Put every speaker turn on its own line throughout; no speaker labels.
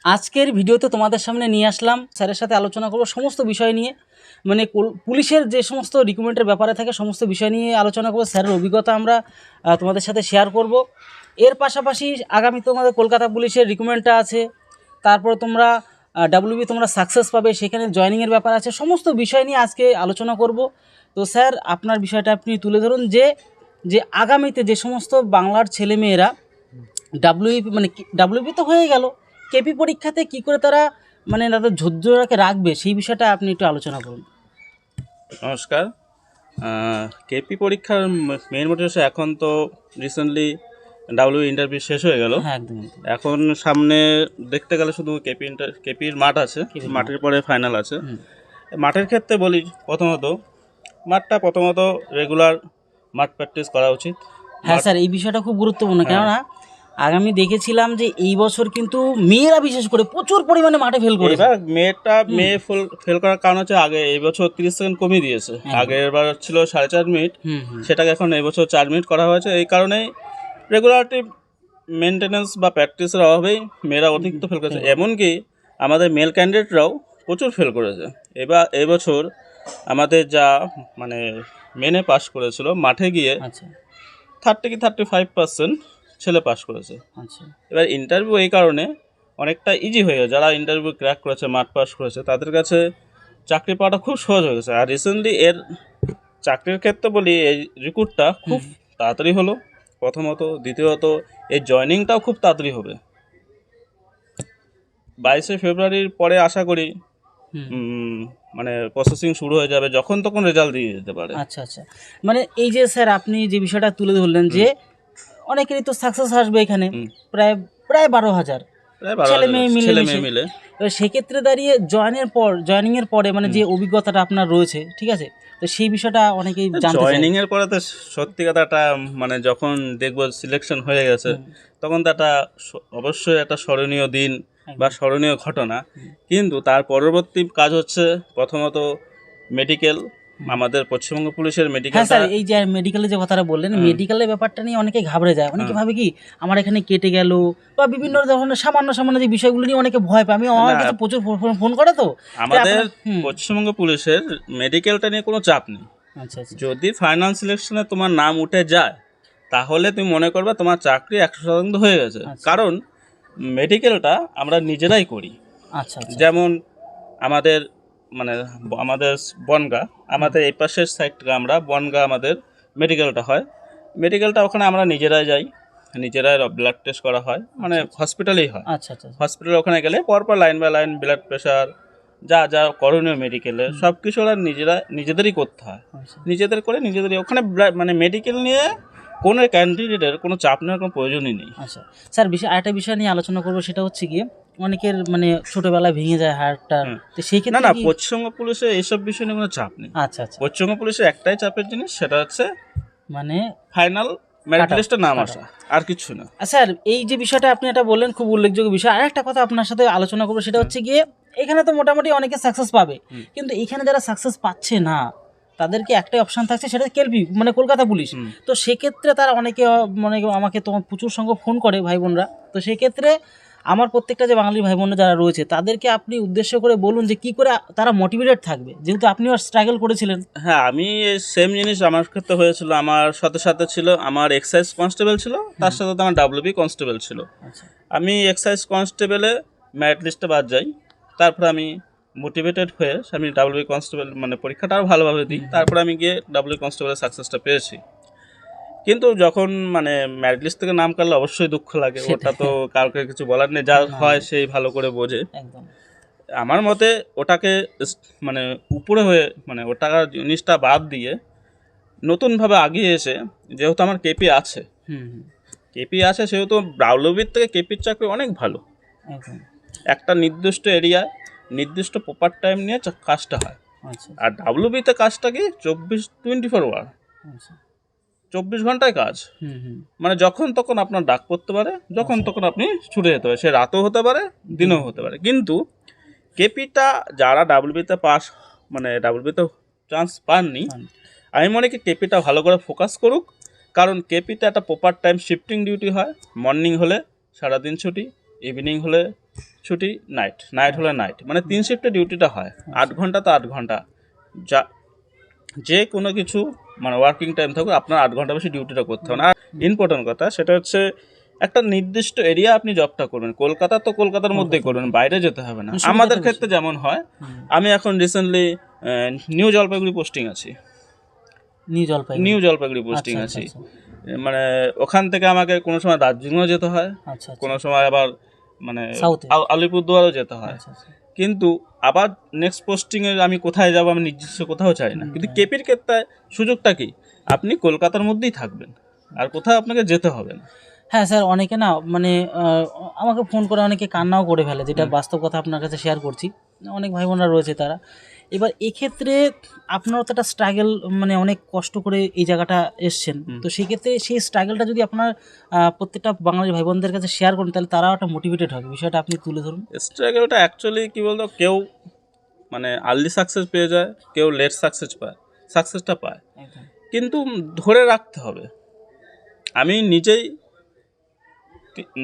আজকের ভিডিওতে তোমাদের সামনে নিয়ে আসলাম, স্যারের সাথে আলোচনা করব সমস্ত বিষয় নিয়ে, মানে পুলিশের যে সমস্ত রিক্রুটমেন্টের ব্যাপারে থাকে সমস্ত বিষয় নিয়ে আলোচনা করব। স্যারের অভিজ্ঞতা আমরা তোমাদের সাথে শেয়ার করব। এর পাশাপাশি আগামী তোমাদের কলকাতা পুলিশের রিক্রুটমেন্টটা আছে, তারপর তোমরা ডাব্লিউবি তোমরা সাকসেস পাবে, সেখানে জয়েনিংয়ের ব্যাপার আছে, সমস্ত বিষয় নিয়ে আজকে আলোচনা করব। তো স্যার, আপনার বিষয়টা আপনি তুলে ধরুন যে যে আগামীতে যে সমস্ত বাংলার ছেলেমেয়েরা ডাব্লিউবি মানে ডাব্লিউবি তো হয়ে গেল, কেপি পরীক্ষাতে কি করে তারা মানে তাদের ধৈর্যটাকে রাখবে, সেই বিষয়টা আপনি একটু আলোচনা করুন।
নমস্কার। কেপি পরীক্ষার মেইন মোটিভেশন এখন তো রিসেন্টলি ডাব্লিউ ইন্টারভিউ শেষ হয়ে গেল।
হ্যাঁ, একদম।
এখন সামনে দেখতে গেলে শুধু কেপির মাঠ আছে, মাঠের পরে ফাইনাল আছে। মাঠের ক্ষেত্রে বলি, প্রথমত রেগুলার মাঠ প্র্যাকটিস করা উচিত।
হ্যাঁ স্যার, এই বিষয়টা খুব গুরুত্বপূর্ণ, কেননা আগামী দেখেছিলাম যে এই বছর কিন্তু মেয়েরা বিশেষ করে প্রচুর পরিমাণে মাঠে ফেল করে।
এবার মেয়ে ফেল করার কারণ হচ্ছে আগে এই বছর 30 সেকেন্ড কমিয়ে দিয়েছে। আগের বার ছিল 4.5 মিনিট, সেটাকে এখন এই বছর 4 মিনিট করা হয়েছে। এই কারণেই রেগুলারিটি মেনটেন্যান্স বা প্র্যাকটিসের অভাবেই মেয়েরা অতিরিক্ত ফেল করেছে। এমনকি আমাদের মেল ক্যান্ডিডেটরাও প্রচুর ফেল করেছে। এবার এবছর আমাদের যা মানে মেনে পাস করেছিল, মাঠে গিয়ে 30-35% ছেলে পাস করেছে। এবার ইন্টারভিউ এই কারণে অনেকটা ইজি হয়ে গেছে। যারা ইন্টারভিউ ক্র্যাক করেছে, মাঠ পাস করেছে, তাদের কাছে চাকরি পাওয়াটা খুব সহজ হয়ে গেছে। আর রিসেন্টলি এর চাকরির ক্ষেত্রে বলি, এই রিক্রুটটা খুব তাড়াতাড়ি হলো প্রথমত। দ্বিতীয়ত এই জয়নিংটাও খুব তাড়াতাড়ি হবে। 22শে ফেব্রুয়ারির পরে আশা করি মানে প্রসেসিং শুরু হয়ে যাবে, যখন তখন রেজাল্ট দিয়ে যেতে পারে।
আচ্ছা, মানে এই যে স্যার আপনি যে বিষয়টা তুলে ধরলেন যে অনেকেরই তো সাকসেস আসবে এখানে, প্রায় 12,000 ছেলে মেয়ে মিলে। সেক্ষেত্রে দাঁড়িয়ে জয়েনিংয়ের পরে মানে যে অভিজ্ঞতাটা আপনার রয়েছে, ঠিক আছে, তো সেই বিষয়টা অনেকেই জানতে চায়।
জয়েনিংয়ের পরে তো সত্যি কথাটা মানে যখন দেখবো সিলেকশন হয়ে গেছে, তখন তো একটা অবশ্যই একটা স্মরণীয় দিন বা স্মরণীয় ঘটনা। কিন্তু তার পরবর্তী কাজ হচ্ছে প্রথমত মেডিকেল। আমাদের পশ্চিমবঙ্গ পুলিশের মেডিকেল।
হ্যাঁ স্যার, এই যে মেডিকেলের যে কথাটা বললেন, মেডিকেলের ব্যাপারটা নিয়ে অনেকে ঘাবড়ে যায়। অনেকে ভাবে কি আমার এখানে কেটে গেল, বা বিভিন্ন ধরনের সামান্য যে বিষয়গুলো নিয়ে অনেকে ভয় পায়। আমি আমার কাছে প্রচুর ফোন করে, তো
আমাদের পশ্চিমবঙ্গ পুলিশের মেডিকেলটা নিয়ে কোনো চাপ নেই।
আচ্ছা,
যদি ফাইনাল সিলেকশনে তোমার নাম উঠে যায়, তাহলে তুমি মনে করবে তোমার চাকরি 100% হয়ে গেছে। কারণ মেডিকেলটা আমরা নিজেরাই করি।
আচ্ছা,
যেমন আমাদের বনগাঁ, আমাদের এই পাশের সাইডটা আমরা বনগাঁ আমাদের মেডিকেলটা হয়। মেডিকেলটা ওখানে আমরা নিজেরাই যাই, নিজেরাই ব্লাড টেস্ট করা হয়, মানে হসপিটালেই হয়। হসপিটালে ওখানে গেলে পরপর line by line blood pressure যা যা করণীয় মেডিকেলে সব কিছু ওরা নিজেদেরই করতে হয়। নিজেদের করে নিজেদেরই ওখানে মানে মেডিকেল নিয়ে কোনো ক্যান্ডিডেটের কোনো চাপ নেওয়ার কোনো প্রয়োজনই নেই।
আচ্ছা স্যার, আরেকটা বিষয় নিয়ে আলোচনা করবো, সেটা হচ্ছে গিয়ে অনেকের মানে ছোটবেলায় ভেঙে যায় হাড়টা, তো সেই ক্ষেত্রে
না পশ্চিমবঙ্গ পুলিশে এইসব বিষয় নিয়ে কোনো চাপ নেই।
আচ্ছা,
পশ্চিমবঙ্গ পুলিশের একটাই চাপের জিনিস, সেটা হচ্ছে
মানে
ফাইনাল মেরিট লিস্টে নাম আসা, আর কিছু না।
স্যার, এই যে বিষয়টা আপনি এটা বললেন খুব উল্লেখযোগ্য বিষয়। আর একটা কথা আপনার সাথে আলোচনা করবো, সেটা হচ্ছে গিয়ে এখানে তো মোটামুটি অনেকে সাকসেস পাবে, কিন্তু এখানে যারা সাকসেস পাচ্ছে না তাদেরকে একটাই অপশান থাকছে, সেটা কেলপি মানে কলকাতা পুলিশ। তো সেক্ষেত্রে তারা অনেকে আমাকে তোমার প্রচুর সংখ্যক ফোন করে ভাই বোনরা। তো সেক্ষেত্রে আমার প্রত্যেকটা যে বাঙালি ভাই বোনরা যারা রয়েছে, তাদেরকে আপনি উদ্দেশ্য করে বলুন যে কি করে তারা মোটিভেটেড থাকবে, যেহেতু আপনিও স্ট্রাগল করেছিলেন।
হ্যাঁ, আমি সেম জিনিস আমার ক্ষেত্রে হয়েছিল। আমার সাথে ছিল আমার এক্সাইজ কনস্টেবল ছিল, তার সাথে আমার ডাব্লিউবি কনস্টেবল ছিল। আমি এক্সাইজ কনস্টেবলে মেরিট লিস্টে বাদ যাই, তারপর আমি মোটিভেটেড হয়ে আমি ডাব্লিউবি কনস্টেবল মানে পরীক্ষাটা আরও ভালোভাবে দিই। তারপরে আমি গিয়ে ডাব্লিউবি কনস্টেবলের সাকসেসটা পেয়েছি। কিন্তু যখন মানে মেরিট লিস্ট থেকে নাম কাটলে অবশ্যই দুঃখ লাগে, ওটা তো কাউকে কিছু বলার নেই, যা হয় সেই ভালো করে বোঝে। আমার মতে ওটাকে মানে উপরে হয়ে মানে ওটা জিনিসটা বাদ দিয়ে নতুনভাবে আগিয়ে এসে, যেহেতু আমার কেপি আছে সেহেতু ডাব্লিউবির থেকে কেপির চাকরি অনেক ভালো। একটা নির্দিষ্ট এরিয়ায় নির্দিষ্ট প্রপার টাইম নিয়ে কাজটা হয়। আর ডাব্লিউবিতে কাজটা কি 24 আওয়ার, 24 ঘন্টায় কাজ। মানে যখন তখন আপনার ডাক পড়তে পারে, যখন তখন আপনি ছুটে যেতে পারে, সে রাতও হতে পারে দিনও হতে পারে। কিন্তু কেপিটা যারা ডাব্লিউবিতে ডাব্লিউবিতে চান্স পাননি, আমি মনে করি কেপিটা ভালো করে ফোকাস করুক। কারণ কেপিতে একটা প্রপার টাইম শিফটিং ডিউটি হয়। মর্নিং হলে সারাদিন ছুটি, ইভিনিং হলে ছুটি নাইট হলে নাইট, মানে 3 শিফটে ডিউটিটা হয়, 8 ঘন্টা তো 8 ঘন্টা, যা যে কোনো কিছু মানে ওয়ার্কিং টাইম থাকুক আপনার 8 ঘন্টা বেশি ডিউটিটা করতে হবে না। আর ইম্পর্টেন্ট কথা সেটা হচ্ছে একটা নির্দিষ্ট এরিয়া আপনি জবটা করবেন, কলকাতা তো কলকাতার মধ্যেই করবেন, বাইরে যেতে হবে না। আমাদের ক্ষেত্রে যেমন হয়, আমি এখন রিসেন্টলি নিউ জলপাইগুড়ি পোস্টিং আছি, নিউ জলপাইগুড়ি পোস্টিং আছি, মানে ওখান থেকে আমাকে কোনো সময় দার্জিলিংও যেতে হয়, কোনো সময় আবার মানে আলিপুরদুয়ারও যেতে হয়। কিন্তু আবার নেক্সট পোস্টিংয়ে আমি কোথায় যাব আমি নির্দিষ্ট কোথাও চাই না। কিন্তু কেপির ক্ষেত্রে সুযোগটা কি, আপনি কলকাতার মধ্যেই থাকবেন, আর কোথাও আপনাকে যেতে হবে না।
হ্যাঁ স্যার, অনেকে না মানে আমাকে ফোন করে অনেকে কান্নাও করে ফেলে, যেটা বাস্তব কথা আপনার কাছে শেয়ার করছি। অনেক ভাই বোনরা রয়েছে তারা। এবার এক্ষেত্রে আপনারও তো একটা স্ট্রাগল, মানে অনেক কষ্ট করে এই জায়গাটা এসছেন, তো সেক্ষেত্রে সেই স্ট্রাগলটা যদি আপনার প্রত্যেকটা বাঙালি ভাই বোনদের কাছে শেয়ার করেন, তাহলে তারাও একটা মোটিভেটেড হবে, বিষয়টা আপনি তুলে ধরুন।
স্ট্রাগলটা অ্যাকচুয়ালি কী বলতো, কেউ মানে আর্লি সাকসেস পেয়ে যায়, কেউ লেট সাকসেসটা পায়, কিন্তু ধরে রাখতে হবে। আমি নিজেই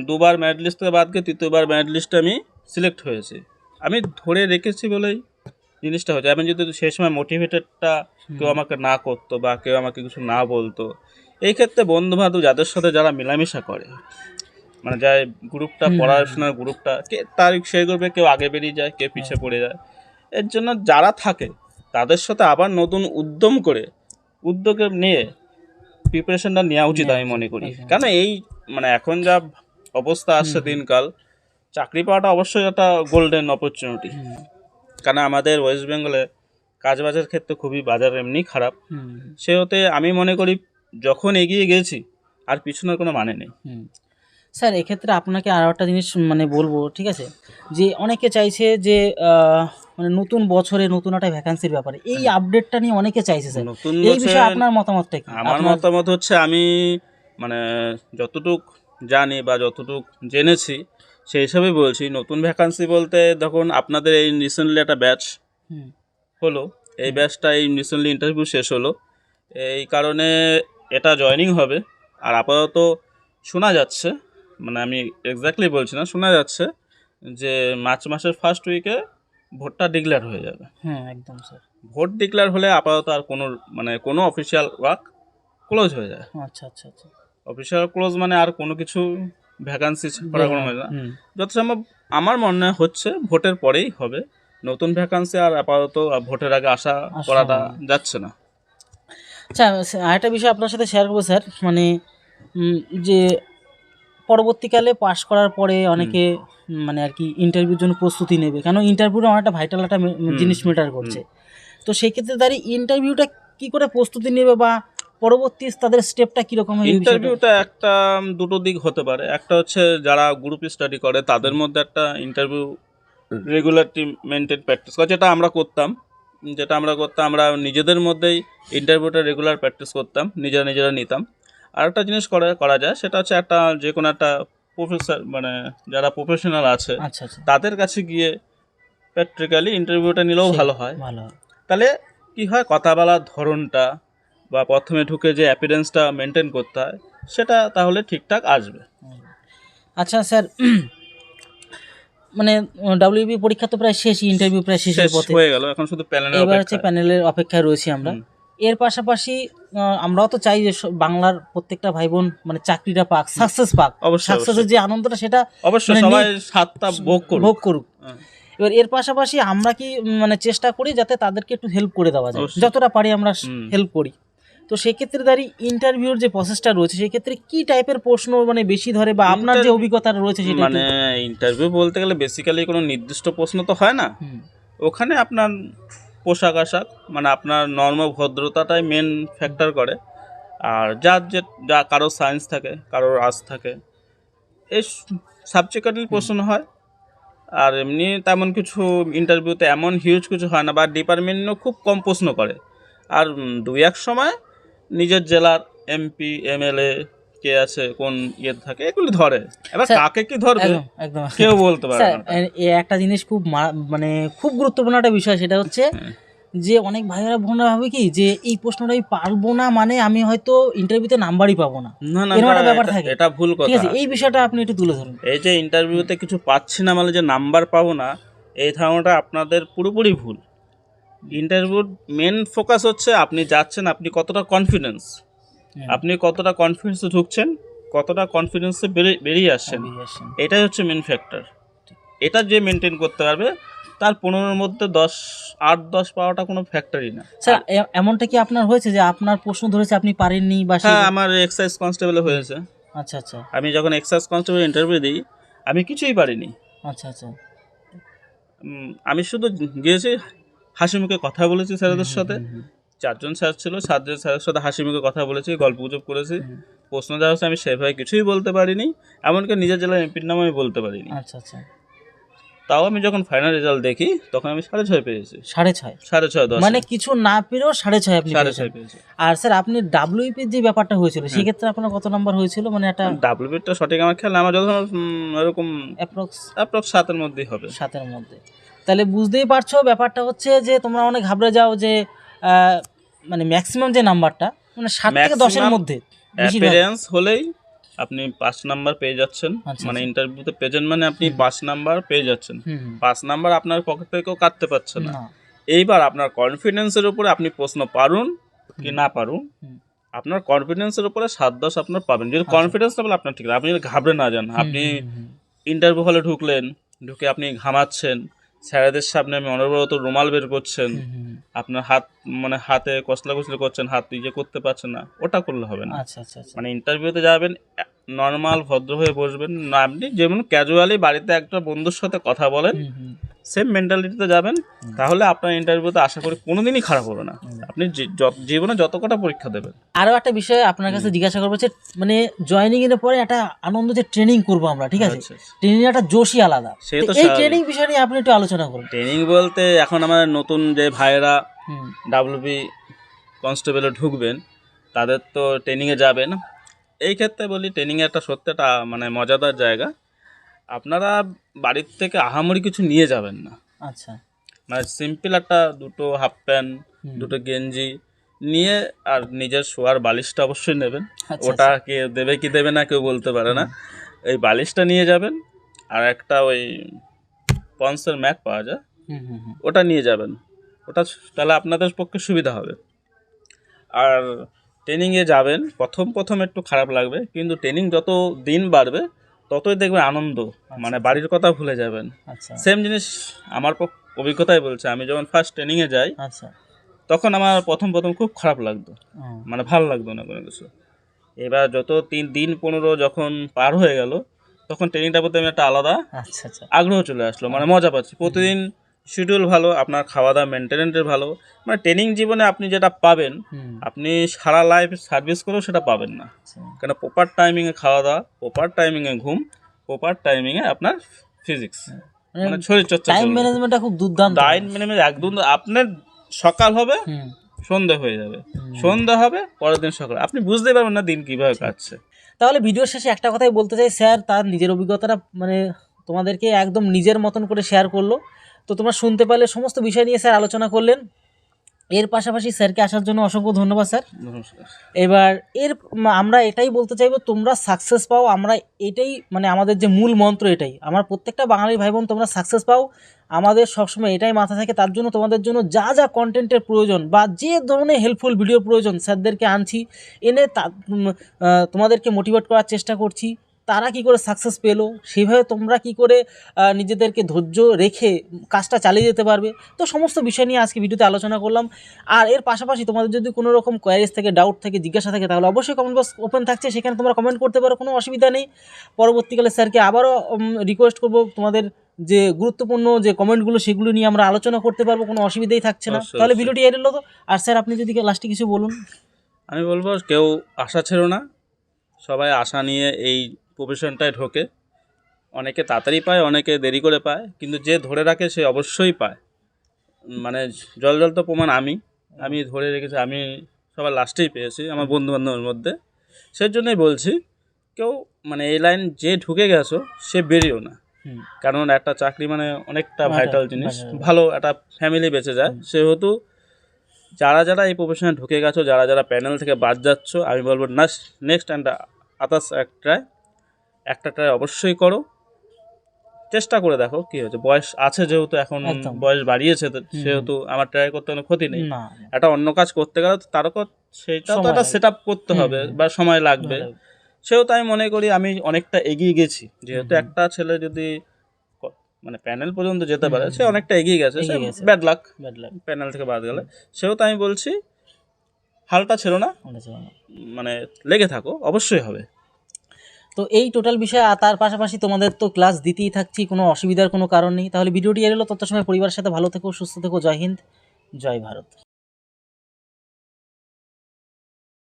2বার মেরিট লিস্ট থেকে বাদ গিয়ে 3য়বার মেরিট লিস্টে আমি সিলেক্ট হয়েছি, আমি ধরে রেখেছি বলেই জিনিসটা হয়েছে। আমি যদি সেই সময় মোটিভেটেডটা কেউ আমাকে না করতো বা কেউ আমাকে কিছু না বলতো, এই ক্ষেত্রে বন্ধু বান্ধব যাদের সাথে যারা মেলামেশা করে, মানে যাই গ্রুপটা পড়াশোনার গ্রুপটা, তার সেই গ্রুপে কেউ আগে বেরিয়ে যায়, কেউ পিছিয়ে পড়ে যায়। এর জন্য যারা থাকে তাদের সাথে আবার নতুন উদ্যোগে নিয়ে প্রিপারেশনটা নেওয়া উচিত আমি মনে করি। কারণ এই মানে এখন যা অবস্থা আসছে দিনকাল, চাকরি পাওয়াটা অবশ্যই একটা গোল্ডেন অপরচুনিটি। কারণ আমাদের ওয়েস্ট বেঙ্গলে কাজবাজের ক্ষেত্রে খুবই বাজার এমনি খারাপ, সেহেতু আমি মনে করি যখন এগিয়ে গেছি আর পিছনের কোনো মানে নেই।
স্যার এক্ষেত্রে আপনাকে আরও একটা জিনিস মানে বলবো, ঠিক আছে, যে অনেকে চাইছে যে মানে নতুন বছরে নতুন একটা ভ্যাকান্সির ব্যাপারে এই আপডেটটা নিয়ে অনেকে চাইছে স্যার, এই বিষয়ে আপনার মতামতটা কি?
আমার মতামত হচ্ছে, আমি মানে যতটুক জানি বা যতটুক জেনেছি সেই হিসাবেই বলছি। নতুন ভ্যাকান্সি বলতে দেখুন, আপনাদের এই রিসেন্টলি একটা ব্যাচ হলো, এই ব্যাচটা এই রিসেন্টলি ইন্টারভিউ শেষ হলো, এই কারণে এটা জয়েনিং হবে। আর আপাতত শোনা যাচ্ছে, মানে আমি এক্স্যাক্টলি বলছি না, শোনা যাচ্ছে যে মার্চ মাসের ফার্স্ট উইকে ভোটটা ডিক্লেয়ার হয়ে যাবে।
হ্যাঁ একদম স্যার,
ভোট ডিক্লেয়ার হলে আপাতত আর কোনো অফিসিয়াল ওয়ার্ক ক্লোজ হয়ে যায়।
আচ্ছা,
অফিসিয়াল ক্লোজ মানে আর কোনো কিছু ভ্যাকান্সি করা কোনো হয় না। যত সম্ভব আমার মনে হচ্ছে ভোটের পরেই হবে নতুন ভ্যাকান্সি, আর আপাতত ভোটের আগে আশা করাটা যাচ্ছে না।
আচ্ছা, আরেকটা বিষয় আপনার সাথে শেয়ার করবো স্যার, মানে যে পরবর্তীকালে পাশ করার পরে অনেকে মানে আর কি ইন্টারভিউর জন্য প্রস্তুতি নেবে, কেন ইন্টারভিউটা অনেকটা ভাইটাল একটা জিনিস ম্যাটার করছে। তো সেই ক্ষেত্রে দাঁড়িয়ে ইন্টারভিউটা কি করে প্রস্তুতি নেবে বা পরবর্তী তাদের স্টেপটা কীরকম?
ইন্টারভিউটা একটা দুটো দিক হতে পারে। একটা হচ্ছে যারা গ্রুপ স্টাডি করে তাদের মধ্যে একটা ইন্টারভিউ রেগুলারটি মেনটেন প্র্যাকটিস করে, যেটা আমরা করতাম। আমরা নিজেদের মধ্যেই ইন্টারভিউটা রেগুলার প্র্যাকটিস করতাম, নিজেরা নিতাম। আর একটা জিনিস করা যায়, সেটা হচ্ছে একটা যে কোনো একটা প্রফেসর, মানে যারা প্রফেশনাল আছে তাদের কাছে গিয়ে প্র্যাকটিক্যালি ইন্টারভিউটা নিলেও ভালো হয়। তাহলে কি হয়, কথা বলার ধরনটা বা প্রথমে ঢুকে যে অ্যাপিয়ারেন্সটা মেনটেন করতে হয় সেটা তাহলে ঠিকঠাক আসবে।
আচ্ছা স্যার, মানে ডাব্লিউবি পরীক্ষা তো প্রায় শেষ, ইন্টারভিউ প্রায় শেষের পথে
হয়ে গেল, এখন শুধু
প্যানেলের অপেক্ষায় রয়েছি আমরা। এর পাশাপাশি আমরাও তো চাই যে বাংলার প্রত্যেকটা ভাই বোন মানে চাকরিটা পাক, সাকসেস পাক, সাকসেসের যে আনন্দটা সেটা
অবশ্যই সবাই স্বাদটা ভোগ করুক।
এবার এর পাশাপাশি আমরা কি মানে চেষ্টা করি যাতে তাদেরকে একটু হেল্প করে দেওয়া যায়, যতটা পারি আমরা হেল্প করি। তো সেক্ষেত্রে দাঁড়িয়ে ইন্টারভিউর যে প্রসেসটা রয়েছে সেক্ষেত্রে কি টাইপের প্রশ্ন মানে বেশি ধরে, বা আপনার যে অভিজ্ঞতা রয়েছে সেটা?
মানে ইন্টারভিউ বলতে গেলে বেসিক্যালি কোনো নির্দিষ্ট প্রশ্ন তো হয় না, ওখানে আপনার পোশাক আশাক মানে আপনার নর্ম ভদ্রতাটাই মেন ফ্যাক্টর করে। আর যা কারোর সায়েন্স থাকে, কারোর আর্টস থাকে, এই সাবজেক্টিভ প্রশ্ন হয়। আর এমনি তেমন কিছু ইন্টারভিউতে এমন হিউজ কিছু হয় না, বা ডিপার্টমেন্টও খুব কম প্রশ্ন করে। আর 2-1 সময় নিজের জেলার এমপি এমএলএ কে আছে কোন ইয়ে থাকে এগুলি ধরে। এবার কাকে কি ধরবে কেউ বলতে পারে না।
একটা জিনিস খুব মানে খুব গুরুত্বপূর্ণ একটা বিষয়, সেটা হচ্ছে যে অনেক ভাইয়েরা বোনরা ভাবে কি যে এই প্রশ্নটা আমি পারবো না, মানে আমি হয়তো ইন্টারভিউতে নাম্বারই পাবো না,
না না,
এরকম একটা ব্যাপার থাকে।
এটা ভুল
ঠিক আছে,
কথা।
এই বিষয়টা আপনি একটু তুলে ধরুন।
এই যে ইন্টারভিউতে কিছু পাচ্ছি না মানে যে নাম্বার পাবো না, এই ধারণাটা আপনাদের পুরোপুরি ভুল। ইন্টারভিউর মেন ফোকাস হচ্ছে আপনি যাচ্ছেন, আপনি কতটা কনফিডেন্স, আপনি কতটা কনফিডেন্সে ঢুকছেন, কতটা কনফিডেন্সে বেরিয়ে আসছেন, এটাই হচ্ছে মেন ফ্যাক্টর। এটা যে মেনটেন করতে পারবে তার 15-র মধ্যে 8-10 পাওয়াটা কোনো ফ্যাক্টরই না।
স্যার এমনটা কি আপনার হয়েছে যে আপনার প্রশ্ন ধরেছে আপনি পারেননি বা
হ্যাঁ, আমার এক্সাইজ কনস্টেবলে হয়েছে।
আচ্ছা আচ্ছা
আমি যখন এক্সাইজ কনস্টেবল ইন্টারভিউ দিই আমি কিছুই পারিনি।
আচ্ছা আচ্ছা
আমি শুধু গিয়েছি, হাসি মুখে কথা বলেছি স্যারদের সাথে। 4জন স্যার ছিল, 7জন স্যারের সাথে হাসি মুখে কথা বলেছি, গল্প গুজব করেছি। প্রশ্ন দেওয়া হচ্ছে আমি সেভাবে কিছুই বলতে পারিনি, এমনকি নিজের জেলার এমপির নাম আমি বলতে পারিনি।
আচ্ছা আচ্ছা
তাও আমি যখন ফাইনাল রেজাল্ট দেখি তখন আমি 6.5 পেয়েছি।
6.5
6.5
মানে কিছু না পেরেও 6.5 আপনি পেয়েছেন।
পেয়েছি।
আর স্যার আপনি ডাব্লিউপির যে ব্যাপারটা হয়েছিল সেক্ষেত্রে আপনার কত নাম্বার হয়েছিল, মানে একটা
ডাব্লিউবিটা সঠিক আমার খেয়াল, আমার যখন এরকম অ্যাপ্রক্স 7-এর মধ্যেই হবে।
7-এর মধ্যে। তাহলে বুঝতেই পারছো ব্যাপারটা হচ্ছে যে তোমরা অনেক ঘাবড়ে যাও যে মানে ম্যাক্সিমাম যে নাম্বারটা মানে 7 থেকে 10-এর মধ্যে
অ্যাপিয়ারেন্স হলেই আপনি 5 নাম্বার পেয়ে যাচ্ছেন।
আচ্ছা,
মানে ইন্টারভিউতে প্রেজেন্ট মানে আপনি 5 নাম্বার পেয়ে যাচ্ছেন। 5 নাম্বার আপনার পকেট থেকে কেউ কাটতে পারছে না। এইবার আপনার কনফিডেন্সের উপরে আপনি প্রশ্ন পারুন কি না পারুন, আপনার কনফিডেন্সের উপরে 7-10 আপনার পাবেন। যদি কনফিডেন্স না বলে আপনার ঠিক আছে, আপনি যদি ঘাবড়ে না যান। আপনি ইন্টারভিউ হলে ঢুকলেন, ঢুকে আপনি ঘামাচ্ছেন, স্যারেদের সামনে আমি অনবরত রুমাল বের করছেন, আপনার হাতে কসলাকুচলি করছেন, হাত নিজে করতে পারছেন না, ওটা করলে হবে না।
আচ্ছা আচ্ছা
মানে ইন্টারভিউতে যাবেন নর্মাল ভদ্র হয়ে বসবেন না, আপনি যেমন ক্যাজুয়ালি বাড়িতে একটা বন্ধুর সাথে কথা বলেন সেম মেন্টালিটিতে যাবেন, তাহলে আপনার ইন্টারভিউতে আশা করি কোনোদিনই খারাপ হবে না। আপনি জীবনে যত কটা পরীক্ষা দেবেন।
আরও একটা বিষয় আপনার কাছে জিজ্ঞাসা করবো যে মানে জয়েনিং এর পরে একটা আনন্দ যে ট্রেনিং করবো আমরা, ঠিক আছে, ট্রেনিং একটা জোশই আলাদা। এই ট্রেনিং বিষয় নিয়ে আপনি একটু আলোচনা করুন।
ট্রেনিং বলতে এখন আমাদের নতুন যে ভাইয়েরা ডাব্লিউবি কনস্টেবলে ঢুকবেন তাদের তো ট্রেনিংয়ে যাবেন। এই ক্ষেত্রে বলি ট্রেনিংয়ে একটা সত্যি একটা মানে মজাদার জায়গা। আপনারা বাড়ির থেকে আহামরি কিছু নিয়ে যাবেন না।
আচ্ছা,
মানে সিম্পল একটা দুটো হাফ প্যান্ট, দুটো গেঞ্জি নিয়ে, আর নিজের শোয়ার বালিশটা অবশ্যই নেবেন। ওটা কে দেবে কি দেবে না কেউ বলতে পারে না। এই বালিশটা নিয়ে যাবেন, আর একটা ওই পন্সের ম্যাট পাওয়া যায় ওটা নিয়ে যাবেন। ওটা তাহলে আপনাদের পক্ষে সুবিধা হবে। আর ট্রেনিংয়ে যাবেন, প্রথম একটু খারাপ লাগবে, কিন্তু ট্রেনিং যত দিন বাড়বে ততই দেখবেন আনন্দ, মানে বাড়ির কথা ভুলে যাবেন। সেম জিনিস আমার অভিজ্ঞতায় বলছে, আমি যখন ফার্স্ট ট্রেনিংয়ে যাই তখন আমার প্রথম খুব খারাপ লাগতো, মানে ভালো লাগতো না কোনো কিছু। এবার যত 3 দিন 15 যখন পার হয়ে গেল তখন ট্রেনিংটার প্রতি আমি একটা আলাদা আগ্রহ চলে আসলো, মানে মজা পাচ্ছি। প্রতিদিন শিডিউল ভালো, আপনার খাওয়া দাওয়া মেনটেনেন্সের ভালো, মানে ট্রেনিং জীবনে আপনি যেটা পাবেন আপনি সারা লাইফ সার্ভিস করেও সেটা পাবেন না। কেন প্রপার টাইমিংয়ে খাওয়া দাওয়া, প্রপার টাইমিংয়ে ঘুম, প্রপার টাইমিংয়ে আপনার ফিজিক্স, মানে শরীরচর্চা,
টাইম ম্যানেজমেন্টটা খুব দুর্দান্ত।
টাইম ম্যানেজমেন্ট একদম, আপনার সকাল হবে সন্ধ্যা হয়ে যাবে, সন্ধ্যা হবে পরের দিন সকাল, আপনি বুঝতে পারবেন না দিন কিভাবে কাটছে।
তাহলে ভিডিওর শেষে একটা কথাই বলতে চাই, স্যার তার নিজের অভিজ্ঞতাটা মানে তোমাদেরকে একদম নিজের মতন করে শেয়ার করলো, তো তোমরা শুনতে পারলে সমস্ত বিষয় নিয়ে স্যার আলোচনা করলেন। এর পাশাপাশি স্যারকে আসার জন্য অসংখ্য ধন্যবাদ স্যার। এবার আমরা এটাই বলতে চাইবো, তোমরা সাকসেস পাও, আমরা এটাই মানে আমাদের যে মূল মন্ত্র এটাই, আমার প্রত্যেকটা বাঙালি ভাই বোন তোমরা সাকসেস পাও, আমাদের সবসময় এটাই মাথা থাকে। তার জন্য তোমাদের জন্য যা যা কন্টেন্টের প্রয়োজন বা যে ধরনের হেল্পফুল ভিডিওর প্রয়োজন স্যারদেরকে আনছি, এনে তোমাদেরকে মোটিভেট করার চেষ্টা করছি। তারা কি করে সাকসেস পেলো, সেইভাবে তোমরা কি করে নিজেদেরকে ধৈর্য রেখে কাজটা চালিয়ে যেতে পারবে, তো সমস্ত বিষয় নিয়ে আজকে ভিডিওতে আলোচনা করলাম। আর এর পাশাপাশি তোমাদের যদি কোনো রকম কোয়ারিজ থেকে, ডাউট থেকে, জিজ্ঞাসা থাকে, তাহলে অবশ্যই কমেন্ট বক্স ওপেন থাকছে, সেখানে তোমরা কমেন্ট করতে পারো, কোনো অসুবিধা নেই। পরবর্তীকালে স্যারকে আবারও রিকোয়েস্ট করবো, তোমাদের যে গুরুত্বপূর্ণ যে কমেন্টগুলো সেগুলো নিয়ে আমরা আলোচনা করতে পারবো, কোনো অসুবিধাই থাকছে না। তাহলে ভিডিওটি এলো তো। আর স্যার আপনি যদি লাস্টে কিছু বলুন।
আমি বলবো কেউ আশা ছিল না, সবাই আশা নিয়ে এই প্রফেশনটায় ঢোকে। অনেকে তাড়াতাড়ি পায়, অনেকে দেরি করে পায়, কিন্তু যে ধরে রাখে সে অবশ্যই পায়। মানে জল তো প্রমাণ আমি ধরে রেখেছি, আমি সবার লাস্টেই পেয়েছি আমার বন্ধুবান্ধবের মধ্যে। সেই জন্যই বলছি কেউ মানে এই লাইন যে ঢুকে গেছো সে বেরিও না, কারণ একটা চাকরি মানে অনেকটা ভাইটাল জিনিস, ভালো একটা ফ্যামিলি বেঁচে যায়। সেহেতু যারা যারা এই প্রফেশনে ঢুকে গেছো, যারা যারা প্যানেল থেকে বাদ যাচ্ছ, আমি বলবো নেক্সট অ্যান্ড আদার্স একটা ট্রাই অবশ্যই করো, চেষ্টা করে দেখো কি হচ্ছে। বয়স আছে যেহেতু, এখন
একদম।
বয়স বাড়িয়েছে তো সেহেতু আমার ট্রাই করতে কোনো ক্ষতি নেই।
না
একটা অন্য কাজ করতে গেলে তো তারও সেইটাও তো
সময়
একটা
লাগবে।
সেট আপ করতে হবে বা সময় লাগবে। সেহেতু আমি মনে করি আমি অনেকটা এগিয়ে গেছি, যেহেতু একটা ছেলে যদি মানে প্যানেল পর্যন্ত যেতে পারে, সে অনেকটা এগিয়ে গেছে। সে
এগিয়ে গেছে।
Bad luck
bad luck.
Panel থেকে বাদ গেলে। সেহেতু আমি বলছি হালটা ছেড়ো না, মানে লেগে থাকো, অবশ্যই হবে।
তো এই টোটাল বিষয়ে তার পাশাপাশি তোমাদের তো ক্লাস দিতেই থাকছি, কোনো অসুবিধার কোনো কারণ নেই। তাহলে ভিডিওটি এলো, তত সময় পরিবারের সাথে ভালো থেকো, সুস্থ থেকো। জয় হিন্দ, জয় ভারত।